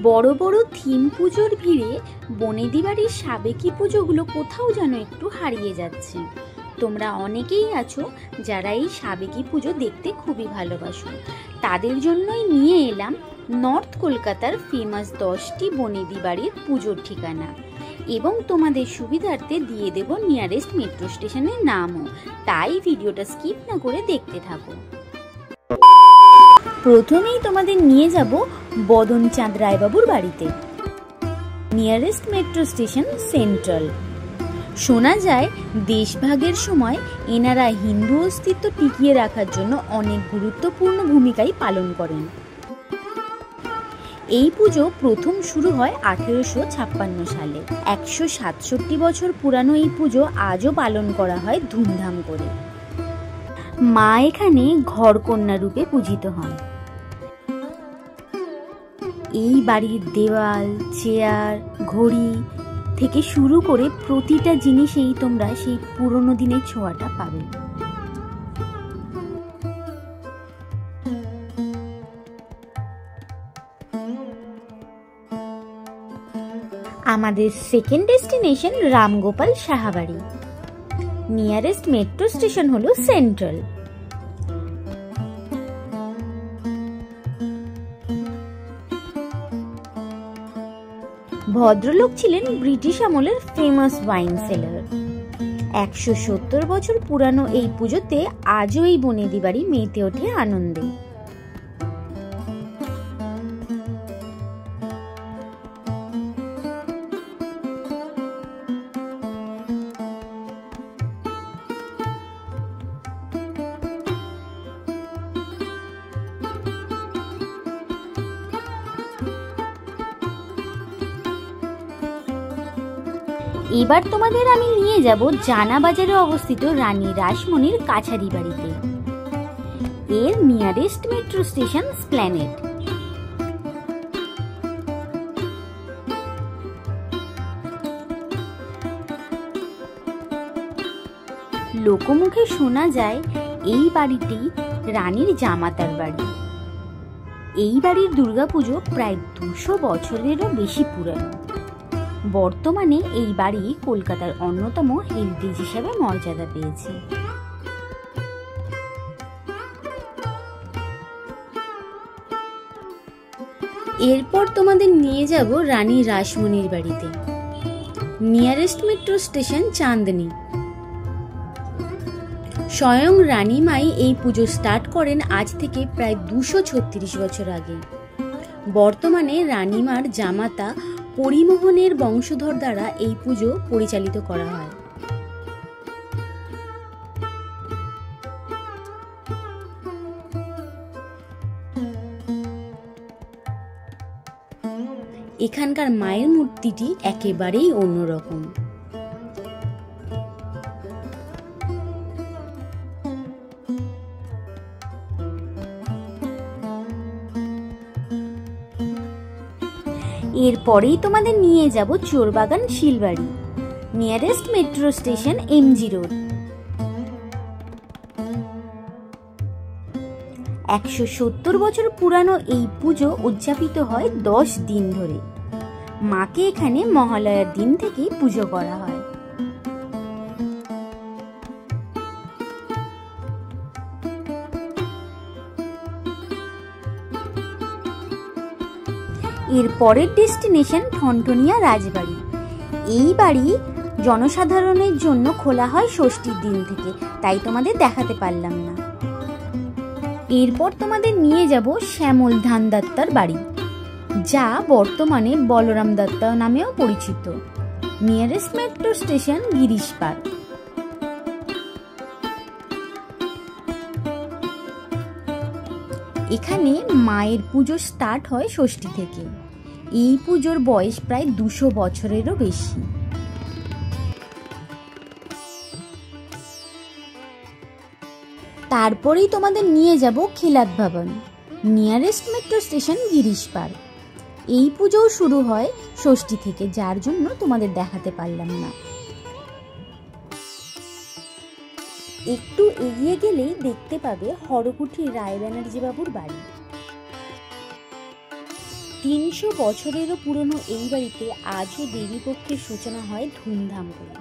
বড় বড় থিম পুজোর ভিড়ে বনেদি বাড়ির সাবেকি পুজোগুলো কোথাও যেন একটু হারিয়ে যাচ্ছে। তোমরা অনেকেই আছো যারা এই সাবেকি পুজো দেখতে খুবই ভালোবাসো। তাদের জন্যই নিয়ে এলাম নর্থ কলকাতার ফেমাস 10টি বনেদি বাড়ির পুজোর ঠিকানা, এবং তোমাদের সুবিধার্থে দিয়ে দেব নিয়ারেস্ট মেট্রো স্টেশনের নামও। তাই ভিডিওটা স্কিপ না করে দেখতে থাকো। প্রথমেই তোমাদের নিয়ে যাব বদনচাঁদ রায়বাবুর বাড়িতে। Nearest metro station central. শোনা যায় দেশভাগের সময় এনারা হিন্দু অস্তিত্ব টিকিয়ে রাখার জন্য অনেক গুরুত্বপূর্ণ ভূমিকাই পালন করেন। এই পুজো প্রথম শুরু হয় 1856 সালে। 167 বছর পুরানো এই পুজো আজও পালন করা হয় ধুমধাম করে। মা এখানে ঘরকন্যা রূপে পূজিত হন। এই বাড়ির দেওয়াল, চেয়ার, ঘড়ি থেকে শুরু করে প্রতিটা জিনিসেই তোমরা সেই পুরনো দিনের ছোঁয়াটা পাবে। আমাদের সেকেন্ড ডেস্টিনেশন রামগোপাল সাহা বাড়ি। নিয়ারেস্ট মেট্রো স্টেশন হলো সেন্ট্রাল। ভদ্রলোক ছিলেন ব্রিটিশ আমলের ফেমাস ওয়াইন সেলার। 170 বছর পুরানো এই পুজোতে আজও এই বনেদি বাড়ি মেতে ওঠে আনন্দে। এবার তোমাদের আমি নিয়ে যাব জানা বাজারে অবস্থিত রানী রাসমণির কাছারি বাড়িতে। এর নিয়ারেস্ট মেট্রো স্টেশন স্প্ল্যানেড। লোকমুখে শোনা যায় এই বাড়িটি রানীর জামাতার বাড়ি। এই বাড়ির দুর্গাপুজো প্রায় 200 বছরেরও বেশি পুরানো। বর্তমানে এই বাড়ি কলকাতার অন্যতম হেরিটেজ হিসেবে মর্যাদা পেয়েছে। এরপর তোমাদের নিয়ে যাব রানী রাসমণির বাড়িতে। নিয়ারেস্ট মেট্রো স্টেশন চাঁদনী। স্বয়ং রানীমাই এই পুজো স্টার্ট করেন আজ থেকে প্রায় 236 বছর আগে। বর্তমানে রানীমার জামাতা পরিমোহনের বংশধর দ্বারা এই পুজো পরিচালিত করা হয়। এখানকার মায়ের মূর্তিটি একেবারেই অন্যরকম। এরপরেই তোমাদের নিয়ে যাব Chorbagan Shilbari. Nearest metro station MG road. 170 বছর পুরানো এই পুজো উদযাপিত হয় 10 দিন ধরে। মাকে এখানে মহালয়ার দিন থেকেই পুজো করা হয়। এর পরের ডেস্টিনেশন ঠনঠনিয়া রাজবাড়ি। এই বাড়ি জনসাধারণের জন্য খোলা হয় ষষ্ঠীর দিন থেকে, তাই তোমাদের দেখাতে পারলাম না। এরপর তোমাদের নিয়ে যাব শ্যামল ধান দত্তার বাড়ি, যা বর্তমানে বলরাম দত্তা নামেও পরিচিত। Nearest metro station Girish park. এখানে মায়ের পুজো স্টার্ট হয় ষষ্ঠী থেকে। এই পুজোর বয়স প্রায় 200 বছরেরও বেশি। তারপরেই তোমাদের নিয়ে যাব খিলাত ভবন। Nearest metro station Girish park. এই পুজোও শুরু হয় ষষ্ঠী থেকে, যার জন্য তোমাদের দেখাতে পারলাম না। একটু এগিয়ে গেলেই দেখতে পাবে হরকুঠি রায় ব্যানার্জি বাবুর বাড়ি। 300 বছরেরও পুরনো এই বাড়িতে আজও দেবীপক্ষের সূচনা হয় ধুমধাম করে।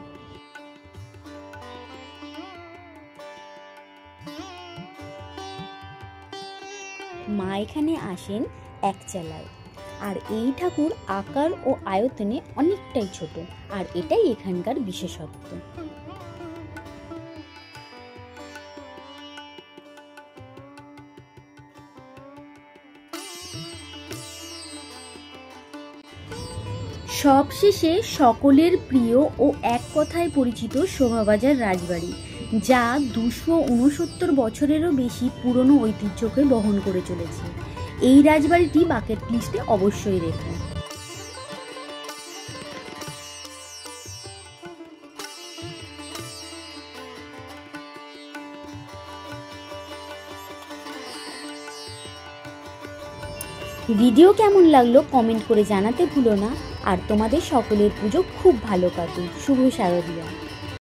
মা এখানে আসেন একচালায়, আর এই ঠাকুর আকার ও আয়তনে অনেকটাই ছোট, আর এটাই এখানকার বিশেষত্ব। সবশেষে সকলের প্রিয় ও এক কথায় পরিচিত শোভাবাজার রাজবাড়ি, যা 269 বছরেরও বেশি পুরনো ঐতিহ্যকে বহন করে চলেছে। এই রাজবাড়িটি বাকেট লিস্টে অবশ্যই রেখো। ভিডিও কেমন লাগলো কমেন্ট করে জানাতে ভুলো না। আর তোমাদের সকলের পুজো খুব ভালো কাটুক। শুভ শারদীয়া।